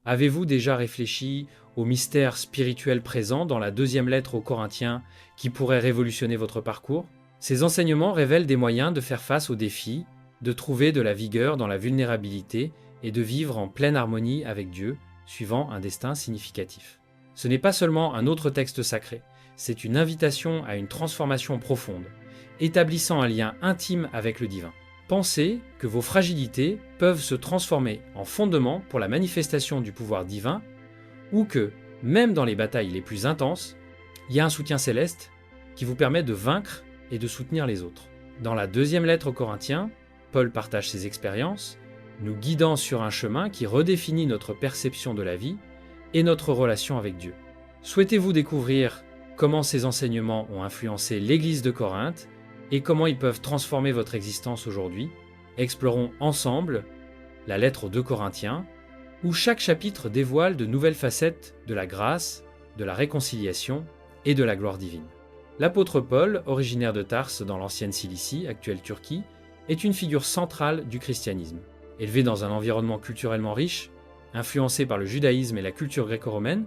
Avez-vous déjà réfléchi au mystère spirituel présent dans la deuxième lettre aux Corinthiens qui pourrait révolutionner votre parcours? Ces enseignements révèlent des moyens de faire face aux défis, de trouver de la vigueur dans la vulnérabilité et de vivre en pleine harmonie avec Dieu, suivant un destin significatif. Ce n'est pas seulement un autre texte sacré, c'est une invitation à une transformation profonde, établissant un lien intime avec le divin. Pensez que vos fragilités peuvent se transformer en fondement pour la manifestation du pouvoir divin, ou que, même dans les batailles les plus intenses, il y a un soutien céleste qui vous permet de vaincre et de soutenir les autres. Dans la deuxième lettre aux Corinthiens, Paul partage ses expériences, nous guidant sur un chemin qui redéfinit notre perception de la vie et notre relation avec Dieu. Souhaitez-vous découvrir comment ces enseignements ont influencé l'Église de Corinthe et comment ils peuvent transformer votre existence aujourd'hui? Explorons ensemble la lettre aux 2 Corinthiens, où chaque chapitre dévoile de nouvelles facettes de la grâce, de la réconciliation et de la gloire divine. L'apôtre Paul, originaire de Tarse dans l'ancienne Cilicie, actuelle Turquie, est une figure centrale du christianisme. Élevé dans un environnement culturellement riche, influencé par le judaïsme et la culture gréco-romaine,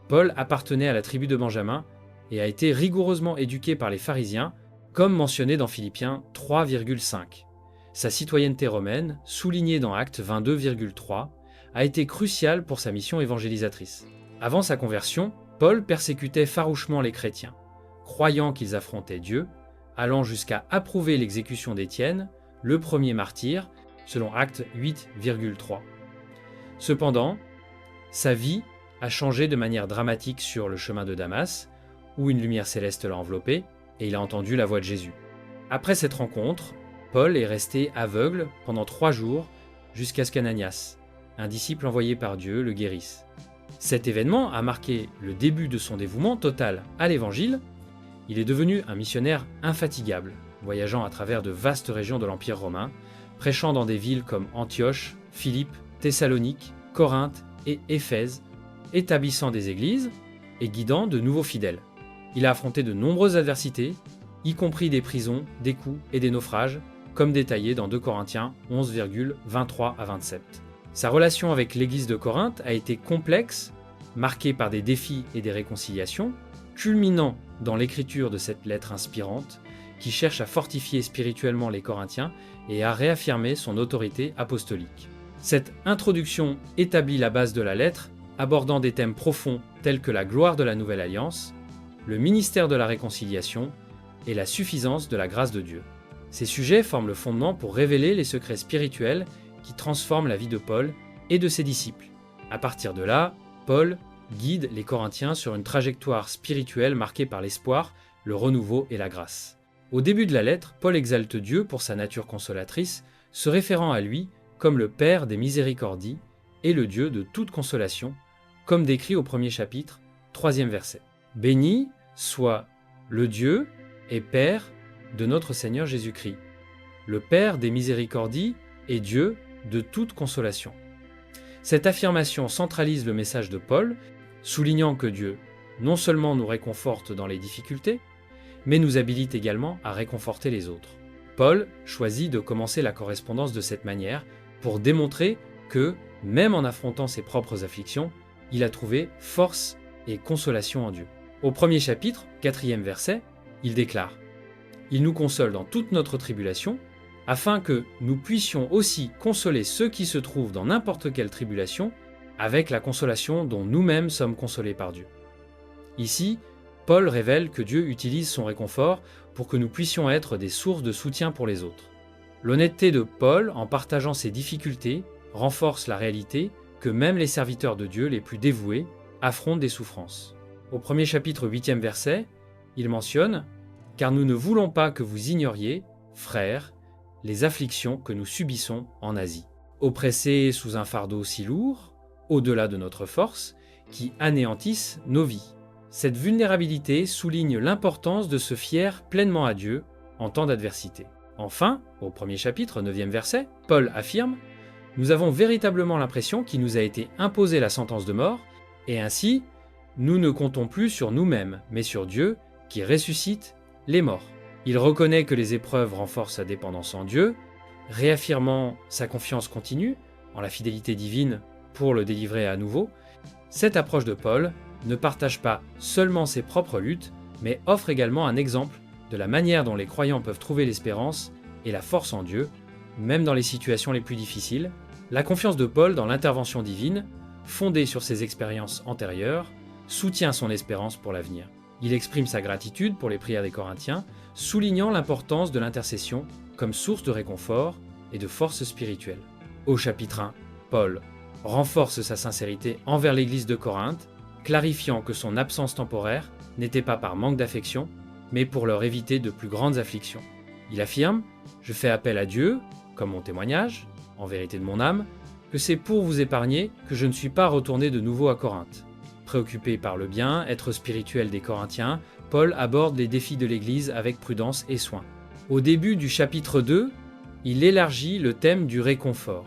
Paul appartenait à la tribu de Benjamin et a été rigoureusement éduqué par les pharisiens, comme mentionné dans Philippiens 3,5. Sa citoyenneté romaine, soulignée dans Actes 22,3, a été cruciale pour sa mission évangélisatrice. Avant sa conversion, Paul persécutait farouchement les chrétiens, croyant qu'ils affrontaient Dieu, allant jusqu'à approuver l'exécution d'Étienne, le premier martyr, selon Actes 8,3. Cependant, sa vie a changé de manière dramatique sur le chemin de Damas, où une lumière céleste l'a enveloppé, et il a entendu la voix de Jésus. Après cette rencontre, Paul est resté aveugle pendant 3 jours jusqu'à ce qu'Ananias, un disciple envoyé par Dieu, le guérisse. Cet événement a marqué le début de son dévouement total à l'Évangile. Il est devenu un missionnaire infatigable, voyageant à travers de vastes régions de l'Empire romain, prêchant dans des villes comme Antioche, Philippe, Thessalonique, Corinthe et Éphèse, établissant des églises et guidant de nouveaux fidèles. Il a affronté de nombreuses adversités, y compris des prisons, des coups et des naufrages, comme détaillé dans 2 Corinthiens 11,23 à 27. Sa relation avec l'église de Corinthe a été complexe, marquée par des défis et des réconciliations, culminant dans l'écriture de cette lettre inspirante qui cherche à fortifier spirituellement les Corinthiens et à réaffirmer son autorité apostolique. Cette introduction établit la base de la lettre, abordant des thèmes profonds tels que la gloire de la nouvelle alliance, le ministère de la réconciliation et la suffisance de la grâce de Dieu. Ces sujets forment le fondement pour révéler les secrets spirituels qui transforment la vie de Paul et de ses disciples. À partir de là, Paul guide les Corinthiens sur une trajectoire spirituelle marquée par l'espoir, le renouveau et la grâce. Au début de la lettre, Paul exalte Dieu pour sa nature consolatrice, se référant à lui comme le Père des miséricordies et le Dieu de toute consolation, comme décrit au premier chapitre, 3e verset. Béni soit le Dieu et Père de notre Seigneur Jésus-Christ, le Père des miséricordies et Dieu de toute consolation. Cette affirmation centralise le message de Paul, soulignant que Dieu non seulement nous réconforte dans les difficultés, mais nous habilite également à réconforter les autres. Paul choisit de commencer la correspondance de cette manière pour démontrer que, même en affrontant ses propres afflictions, il a trouvé force et consolation en Dieu. Au premier chapitre, 4e verset, il déclare « Il nous console dans toute notre tribulation, afin que nous puissions aussi consoler ceux qui se trouvent dans n'importe quelle tribulation, avec la consolation dont nous-mêmes sommes consolés par Dieu. » Ici, Paul révèle que Dieu utilise son réconfort pour que nous puissions être des sources de soutien pour les autres. L'honnêteté de Paul, en partageant ses difficultés, renforce la réalité que même les serviteurs de Dieu les plus dévoués affrontent des souffrances. Au premier chapitre 8e verset, il mentionne « Car nous ne voulons pas que vous ignoriez, frères, les afflictions que nous subissons en Asie, oppressés sous un fardeau si lourd, au-delà de notre force, qui anéantissent nos vies. » Cette vulnérabilité souligne l'importance de se fier pleinement à Dieu en temps d'adversité. Enfin, au premier chapitre, 9e verset, Paul affirme « Nous avons véritablement l'impression qu'il nous a été imposé la sentence de mort, et ainsi, nous ne comptons plus sur nous-mêmes, mais sur Dieu qui ressuscite les morts. » Il reconnaît que les épreuves renforcent sa dépendance en Dieu, réaffirmant sa confiance continue en la fidélité divine pour le délivrer à nouveau, cette approche de Paul ne partage pas seulement ses propres luttes, mais offre également un exemple de la manière dont les croyants peuvent trouver l'espérance et la force en Dieu, même dans les situations les plus difficiles. La confiance de Paul dans l'intervention divine, fondée sur ses expériences antérieures, soutient son espérance pour l'avenir. Il exprime sa gratitude pour les prières des Corinthiens, soulignant l'importance de l'intercession comme source de réconfort et de force spirituelle. Au chapitre 1, Paul renforce sa sincérité envers l'Église de Corinthe, clarifiant que son absence temporaire n'était pas par manque d'affection, mais pour leur éviter de plus grandes afflictions. Il affirme « Je fais appel à Dieu, comme mon témoignage, en vérité de mon âme, que c'est pour vous épargner que je ne suis pas retourné de nouveau à Corinthe. » Préoccupé par le bien-être spirituel des Corinthiens, Paul aborde les défis de l'Église avec prudence et soin. Au début du chapitre 2, il élargit le thème du réconfort,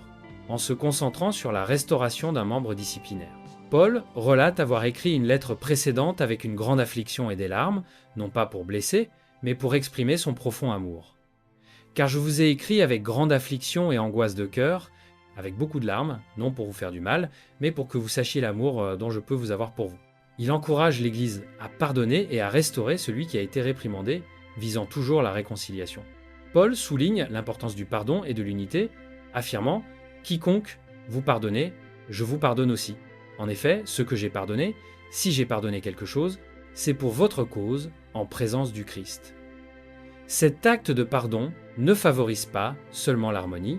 en se concentrant sur la restauration d'un membre disciplinaire. Paul relate avoir écrit une lettre précédente avec une grande affliction et des larmes, non pas pour blesser, mais pour exprimer son profond amour. « Car je vous ai écrit avec grande affliction et angoisse de cœur, avec beaucoup de larmes, non pour vous faire du mal, mais pour que vous sachiez l'amour dont je peux vous avoir pour vous. » Il encourage l'Église à pardonner et à restaurer celui qui a été réprimandé, visant toujours la réconciliation. Paul souligne l'importance du pardon et de l'unité, affirmant « Quiconque vous pardonnez, je vous pardonne aussi. En effet, ce que j'ai pardonné, si j'ai pardonné quelque chose, c'est pour votre cause, en présence du Christ. » Cet acte de pardon ne favorise pas seulement l'harmonie,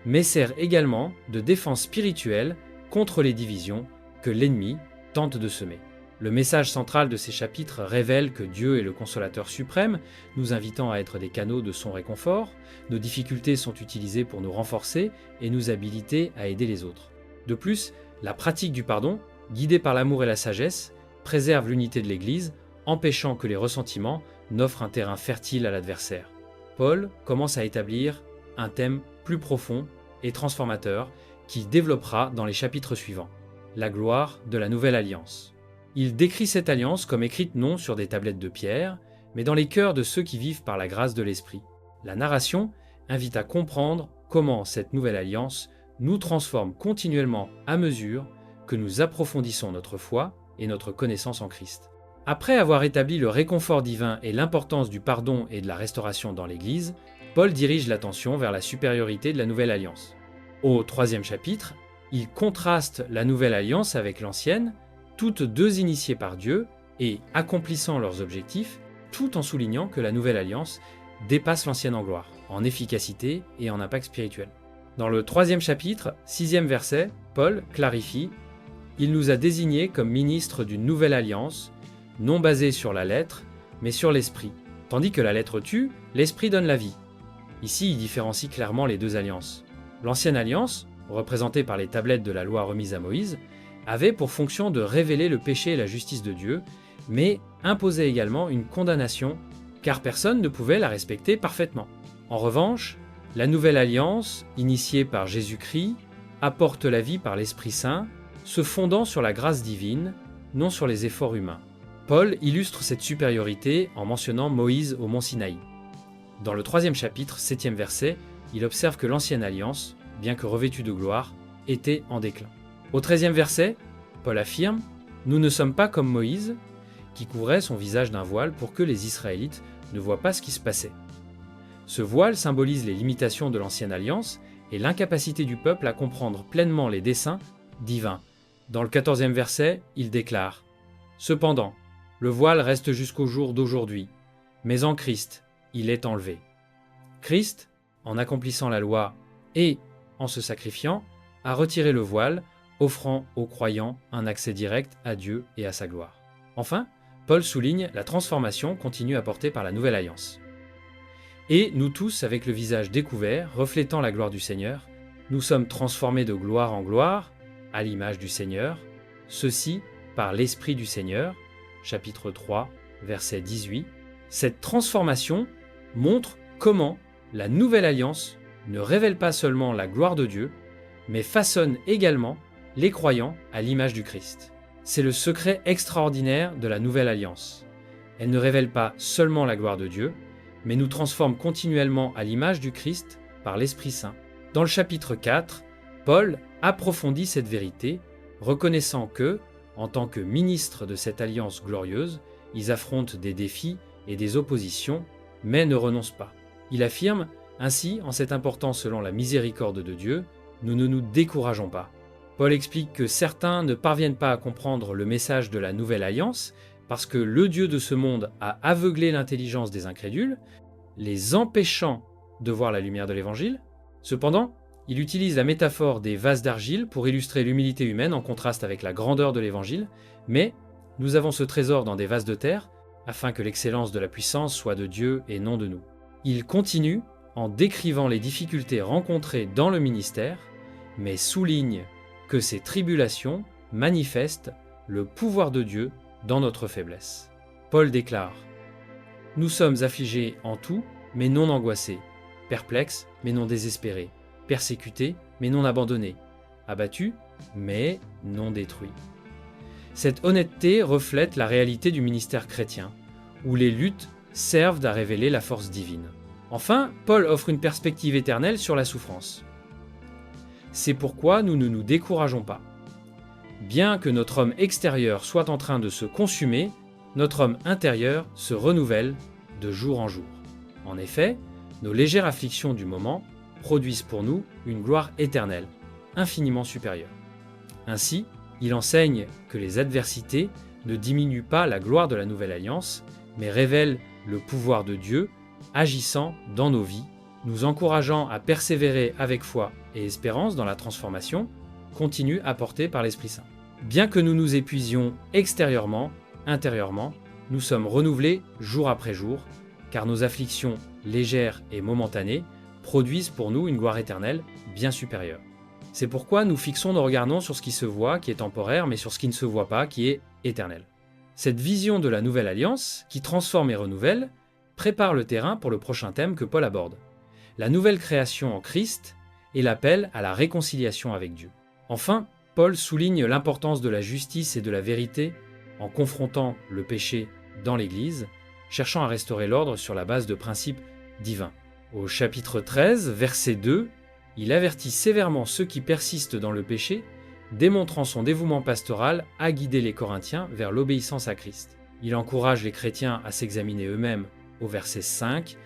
mais sert également de défense spirituelle contre les divisions que l'ennemi tente de semer. Le message central de ces chapitres révèle que Dieu est le consolateur suprême, nous invitant à être des canaux de son réconfort. Nos difficultés sont utilisées pour nous renforcer et nous habiliter à aider les autres. De plus, la pratique du pardon, guidée par l'amour et la sagesse, préserve l'unité de l'Église, empêchant que les ressentiments n'offrent un terrain fertile à l'adversaire. Paul commence à établir un thème plus profond et transformateur qu'il développera dans les chapitres suivants, la gloire de la nouvelle alliance. Il décrit cette alliance comme écrite non sur des tablettes de pierre, mais dans les cœurs de ceux qui vivent par la grâce de l'Esprit. La narration invite à comprendre comment cette nouvelle alliance nous transforme continuellement à mesure que nous approfondissons notre foi et notre connaissance en Christ. Après avoir établi le réconfort divin et l'importance du pardon et de la restauration dans l'Église, Paul dirige l'attention vers la supériorité de la nouvelle alliance. Au 3e chapitre, il contraste la nouvelle alliance avec l'ancienne, toutes deux initiées par Dieu et accomplissant leurs objectifs, tout en soulignant que la nouvelle alliance dépasse l'ancienne en gloire, en efficacité et en impact spirituel. Dans le 3e chapitre, 6e verset, Paul clarifie « Il nous a désignés comme ministres d'une nouvelle alliance, non basée sur la lettre, mais sur l'esprit. Tandis que la lettre tue, l'esprit donne la vie. » Ici, il différencie clairement les deux alliances. L'ancienne alliance, représentée par les tablettes de la loi remise à Moïse, avait pour fonction de révéler le péché et la justice de Dieu, mais imposait également une condamnation, car personne ne pouvait la respecter parfaitement. En revanche, la nouvelle alliance, initiée par Jésus-Christ, apporte la vie par l'Esprit Saint, se fondant sur la grâce divine, non sur les efforts humains. Paul illustre cette supériorité en mentionnant Moïse au mont Sinaï. Dans le 3e chapitre, 7e verset, il observe que l'ancienne alliance, bien que revêtue de gloire, était en déclin. Au 13e verset, Paul affirme « Nous ne sommes pas comme Moïse, qui couvrait son visage d'un voile pour que les Israélites ne voient pas ce qui se passait. » Ce voile symbolise les limitations de l'ancienne alliance et l'incapacité du peuple à comprendre pleinement les desseins divins. Dans le 14e verset, il déclare « Cependant, le voile reste jusqu'au jour d'aujourd'hui, mais en Christ, il est enlevé. » Christ, en accomplissant la loi et en se sacrifiant, a retiré le voile, offrant aux croyants un accès direct à Dieu et à sa gloire. Enfin, Paul souligne la transformation continue apportée par la nouvelle alliance. Et nous tous, avec le visage découvert, reflétant la gloire du Seigneur, nous sommes transformés de gloire en gloire, à l'image du Seigneur, ceci par l'Esprit du Seigneur, chapitre 3, verset 18. Cette transformation montre comment la nouvelle alliance ne révèle pas seulement la gloire de Dieu, mais façonne également les croyants à l'image du Christ. C'est le secret extraordinaire de la nouvelle alliance. Elle ne révèle pas seulement la gloire de Dieu, mais nous transforme continuellement à l'image du Christ par l'Esprit Saint. Dans le chapitre 4, Paul approfondit cette vérité, reconnaissant que, en tant que ministres de cette alliance glorieuse, ils affrontent des défis et des oppositions, mais ne renoncent pas. Il affirme, ainsi, en cet important selon la miséricorde de Dieu, nous ne nous décourageons pas. Paul explique que certains ne parviennent pas à comprendre le message de la nouvelle alliance parce que le Dieu de ce monde a aveuglé l'intelligence des incrédules, les empêchant de voir la lumière de l'Évangile. Cependant, il utilise la métaphore des vases d'argile pour illustrer l'humilité humaine en contraste avec la grandeur de l'Évangile, mais nous avons ce trésor dans des vases de terre afin que l'excellence de la puissance soit de Dieu et non de nous. Il continue en décrivant les difficultés rencontrées dans le ministère, mais souligne que ces tribulations manifestent le pouvoir de Dieu dans notre faiblesse. Paul déclare « Nous sommes affligés en tout, mais non angoissés, perplexes, mais non désespérés, persécutés, mais non abandonnés, abattus, mais non détruits. » Cette honnêteté reflète la réalité du ministère chrétien, où les luttes servent à révéler la force divine. Enfin, Paul offre une perspective éternelle sur la souffrance. C'est pourquoi nous ne nous décourageons pas. Bien que notre homme extérieur soit en train de se consumer, notre homme intérieur se renouvelle de jour en jour. En effet, nos légères afflictions du moment produisent pour nous une gloire éternelle, infiniment supérieure. Ainsi, il enseigne que les adversités ne diminuent pas la gloire de la nouvelle alliance, mais révèlent le pouvoir de Dieu agissant dans nos vies, nous encourageant à persévérer avec foi et espérance dans la transformation continue apportée par l'Esprit Saint. Bien que nous nous épuisions extérieurement, intérieurement, nous sommes renouvelés jour après jour, car nos afflictions légères et momentanées produisent pour nous une gloire éternelle bien supérieure. C'est pourquoi nous fixons nos regards non sur ce qui se voit, qui est temporaire, mais sur ce qui ne se voit pas, qui est éternel. Cette vision de la nouvelle alliance, qui transforme et renouvelle, prépare le terrain pour le prochain thème que Paul aborde. La nouvelle création en Christ et l'appel à la réconciliation avec Dieu. Enfin, Paul souligne l'importance de la justice et de la vérité en confrontant le péché dans l'Église, cherchant à restaurer l'ordre sur la base de principes divins. Au chapitre 13, verset 2, il avertit sévèrement ceux qui persistent dans le péché, démontrant son dévouement pastoral à guider les Corinthiens vers l'obéissance à Christ. Il encourage les chrétiens à s'examiner eux-mêmes au verset 5,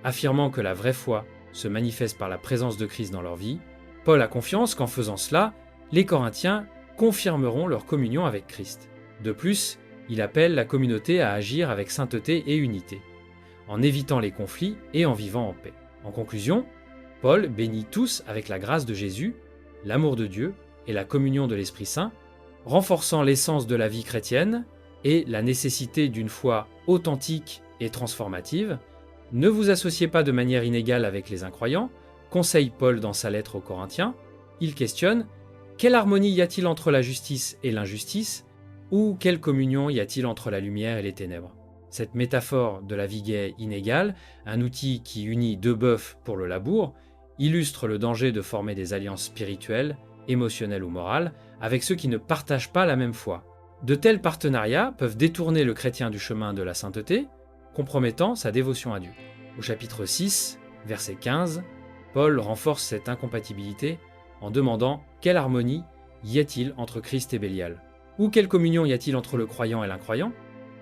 affirmant que la vraie foi se manifeste par la présence de Christ dans leur vie. Paul a confiance qu'en faisant cela, les Corinthiens confirmeront leur communion avec Christ. De plus, il appelle la communauté à agir avec sainteté et unité, en évitant les conflits et en vivant en paix. En conclusion, Paul bénit tous avec la grâce de Jésus, l'amour de Dieu et la communion de l'Esprit Saint, renforçant l'essence de la vie chrétienne et la nécessité d'une foi authentique et transformative. Ne vous associez pas de manière inégale avec les incroyants, conseille Paul dans sa lettre aux Corinthiens. Il questionne « Quelle harmonie y a-t-il entre la justice et l'injustice ?» ou « Quelle communion y a-t-il entre la lumière et les ténèbres ?» Cette métaphore de la vie gaie inégale, un outil qui unit deux bœufs pour le labour, illustre le danger de former des alliances spirituelles, émotionnelles ou morales, avec ceux qui ne partagent pas la même foi. De tels partenariats peuvent détourner le chrétien du chemin de la sainteté, compromettant sa dévotion à Dieu. Au chapitre 6, verset 15, Paul renforce cette incompatibilité en demandant « Quelle harmonie y a-t-il entre Christ et Bélial ?» Ou « Quelle communion y a-t-il entre le croyant et l'incroyant ?»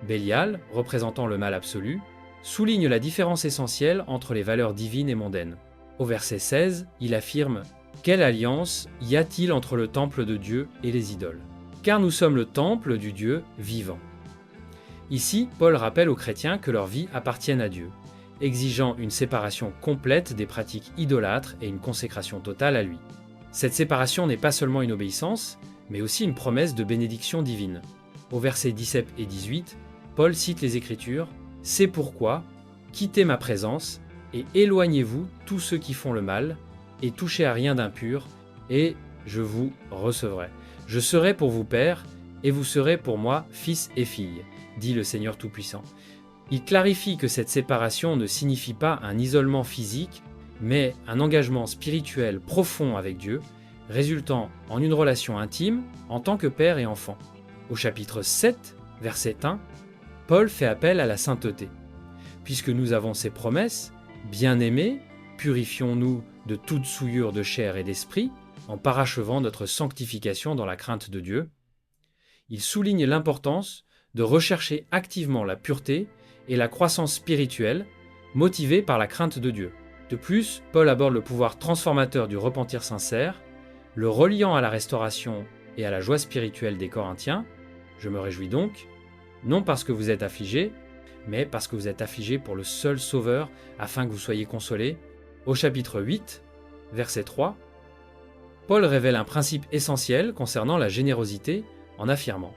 Bélial, représentant le mal absolu, souligne la différence essentielle entre les valeurs divines et mondaines. Au verset 16, il affirme « Quelle alliance y a-t-il entre le temple de Dieu et les idoles ? Car nous sommes le temple du Dieu vivant. » Ici, Paul rappelle aux chrétiens que leur vie appartient à Dieu, exigeant une séparation complète des pratiques idolâtres et une consécration totale à lui. Cette séparation n'est pas seulement une obéissance, mais aussi une promesse de bénédiction divine. Au versets 17 et 18, Paul cite les Écritures « C'est pourquoi, quittez ma présence et éloignez-vous tous ceux qui font le mal, et touchez à rien d'impur, et je vous recevrai. Je serai pour vous père, et vous serez pour moi fils et filles, dit le Seigneur Tout-Puissant. » Il clarifie que cette séparation ne signifie pas un isolement physique, mais un engagement spirituel profond avec Dieu, résultant en une relation intime en tant que père et enfant. Au chapitre 7, verset 1, Paul fait appel à la sainteté. Puisque nous avons ces promesses, bien-aimés, purifions-nous de toute souillure de chair et d'esprit, en parachevant notre sanctification dans la crainte de Dieu. Il souligne l'importance de rechercher activement la pureté et la croissance spirituelle motivée par la crainte de Dieu. De plus, Paul aborde le pouvoir transformateur du repentir sincère, le reliant à la restauration et à la joie spirituelle des Corinthiens. Je me réjouis donc, non parce que vous êtes affligés, mais parce que vous êtes affligés pour le seul Sauveur, afin que vous soyez consolés. Au chapitre 8, verset 3, Paul révèle un principe essentiel concernant la générosité en affirmant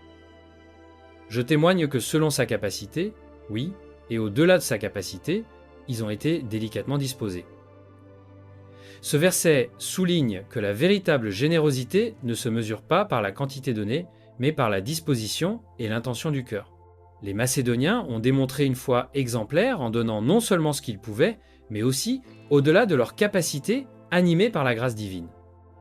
« Je témoigne que selon sa capacité, oui, et au-delà de sa capacité, ils ont été délicatement disposés. » Ce verset souligne que la véritable générosité ne se mesure pas par la quantité donnée, mais par la disposition et l'intention du cœur. Les Macédoniens ont démontré une foi exemplaire en donnant non seulement ce qu'ils pouvaient, mais aussi au-delà de leur capacité animée par la grâce divine.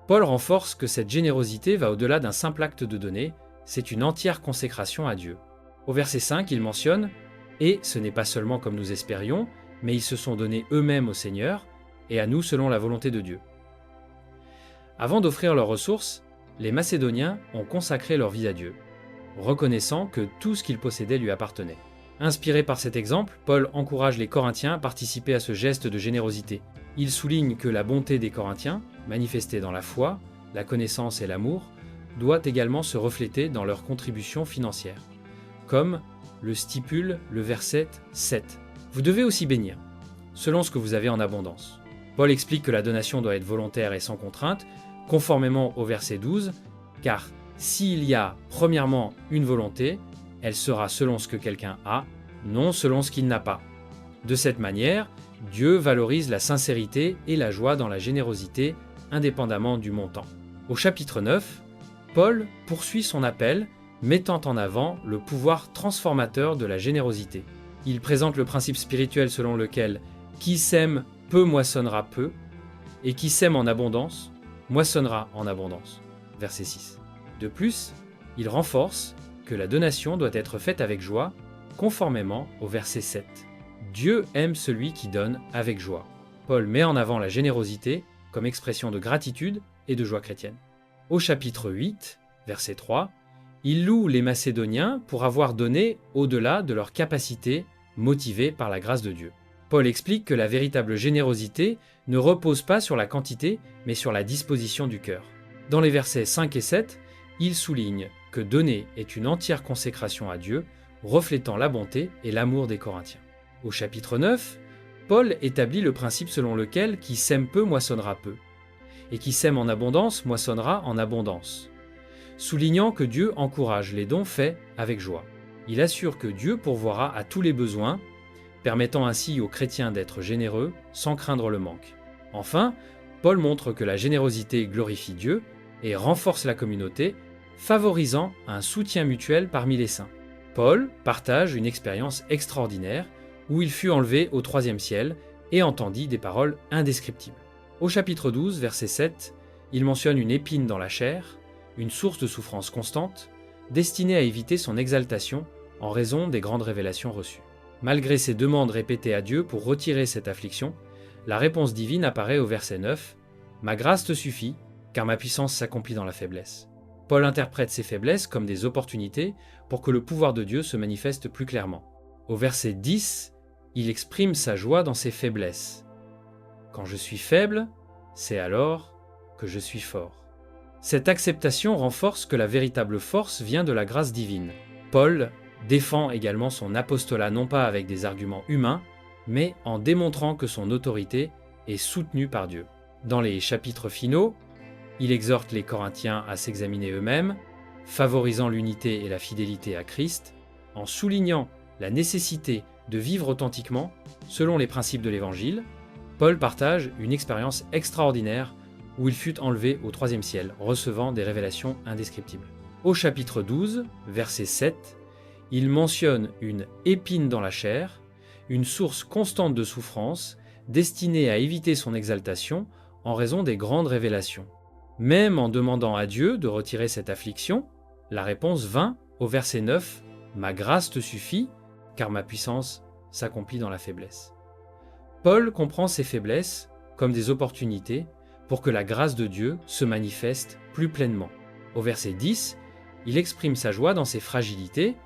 Paul renforce que cette générosité va au-delà d'un simple acte de donner, c'est une entière consécration à Dieu. Au verset 5, il mentionne « Et ce n'est pas seulement comme nous espérions, mais ils se sont donnés eux-mêmes au Seigneur, et à nous selon la volonté de Dieu. » Avant d'offrir leurs ressources, les Macédoniens ont consacré leur vie à Dieu, reconnaissant que tout ce qu'ils possédaient lui appartenait. Inspiré par cet exemple, Paul encourage les Corinthiens à participer à ce geste de générosité. Il souligne que la bonté des Corinthiens, manifestée dans la foi, la connaissance et l'amour, doit également se refléter dans leur contribution financière. Comme le stipule le verset 7. Vous devez aussi bénir, selon ce que vous avez en abondance. Paul explique que la donation doit être volontaire et sans contrainte, conformément au verset 12, car s'il y a premièrement une volonté, elle sera selon ce que quelqu'un a, non selon ce qu'il n'a pas. De cette manière, Dieu valorise la sincérité et la joie dans la générosité, indépendamment du montant. Au chapitre 9, Paul poursuit son appel, mettant en avant le pouvoir transformateur de la générosité. Il présente le principe spirituel selon lequel qui sème peu moissonnera peu, et qui sème en abondance moissonnera en abondance. Verset 6. De plus, il renforce que la donation doit être faite avec joie, conformément au verset 7. Dieu aime celui qui donne avec joie. Paul met en avant la générosité comme expression de gratitude et de joie chrétienne. Au chapitre 8, verset 3, il loue les Macédoniens pour avoir donné au-delà de leur capacité motivée par la grâce de Dieu. Paul explique que la véritable générosité ne repose pas sur la quantité, mais sur la disposition du cœur. Dans les versets 5 et 7, il souligne que donner est une entière consécration à Dieu, reflétant la bonté et l'amour des Corinthiens. Au chapitre 9, Paul établit le principe selon lequel qui sème peu moissonnera peu, et qui sème en abondance moissonnera en abondance, soulignant que Dieu encourage les dons faits avec joie. Il assure que Dieu pourvoira à tous les besoins, permettant ainsi aux chrétiens d'être généreux sans craindre le manque. Enfin, Paul montre que la générosité glorifie Dieu et renforce la communauté, favorisant un soutien mutuel parmi les saints. Paul partage une expérience extraordinaire où il fut enlevé au troisième ciel et entendit des paroles indescriptibles. Au chapitre 12, verset 7, il mentionne une épine dans la chair, une source de souffrance constante, destinée à éviter son exaltation en raison des grandes révélations reçues. Malgré ses demandes répétées à Dieu pour retirer cette affliction, la réponse divine apparaît au verset 9 « Ma grâce te suffit, car ma puissance s'accomplit dans la faiblesse ». Paul interprète ces faiblesses comme des opportunités pour que le pouvoir de Dieu se manifeste plus clairement. Au verset 10, il exprime sa joie dans ses faiblesses. « Quand je suis faible, c'est alors que je suis fort ». Cette acceptation renforce que la véritable force vient de la grâce divine. Paul défend également son apostolat non pas avec des arguments humains, mais en démontrant que son autorité est soutenue par Dieu. Dans les chapitres finaux, il exhorte les Corinthiens à s'examiner eux-mêmes, favorisant l'unité et la fidélité à Christ, en soulignant la nécessité de vivre authentiquement selon les principes de l'Évangile. Paul partage une expérience extraordinaire où il fut enlevé au troisième ciel, recevant des révélations indescriptibles. Au chapitre 12, verset 7, il mentionne une épine dans la chair, une source constante de souffrance, destinée à éviter son exaltation en raison des grandes révélations. Même en demandant à Dieu de retirer cette affliction, la réponse vint au verset 9 « Ma grâce te suffit, car ma puissance s'accomplit dans la faiblesse ». Paul comprend ces faiblesses comme des opportunités pour que la grâce de Dieu se manifeste plus pleinement. Au verset 10, il exprime sa joie dans ses fragilités.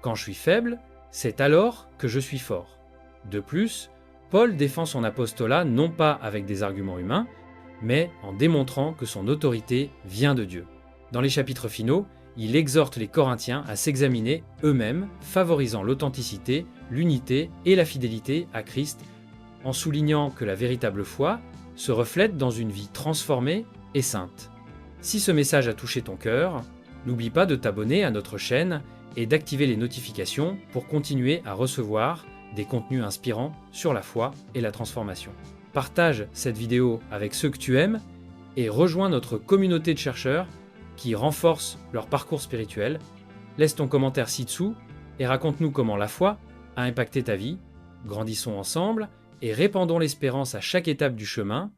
Quand je suis faible, c'est alors que je suis fort. De plus, Paul défend son apostolat non pas avec des arguments humains, mais en démontrant que son autorité vient de Dieu. Dans les chapitres finaux, il exhorte les Corinthiens à s'examiner eux-mêmes, favorisant l'authenticité, l'unité et la fidélité à Christ, en soulignant que la véritable foi se reflète dans une vie transformée et sainte. Si ce message a touché ton cœur, n'oublie pas de t'abonner à notre chaîne et d'activer les notifications pour continuer à recevoir des contenus inspirants sur la foi et la transformation. Partage cette vidéo avec ceux que tu aimes et rejoins notre communauté de chercheurs qui renforcent leur parcours spirituel. Laisse ton commentaire ci-dessous et raconte-nous comment la foi a impacté ta vie. Grandissons ensemble et répandons l'espérance à chaque étape du chemin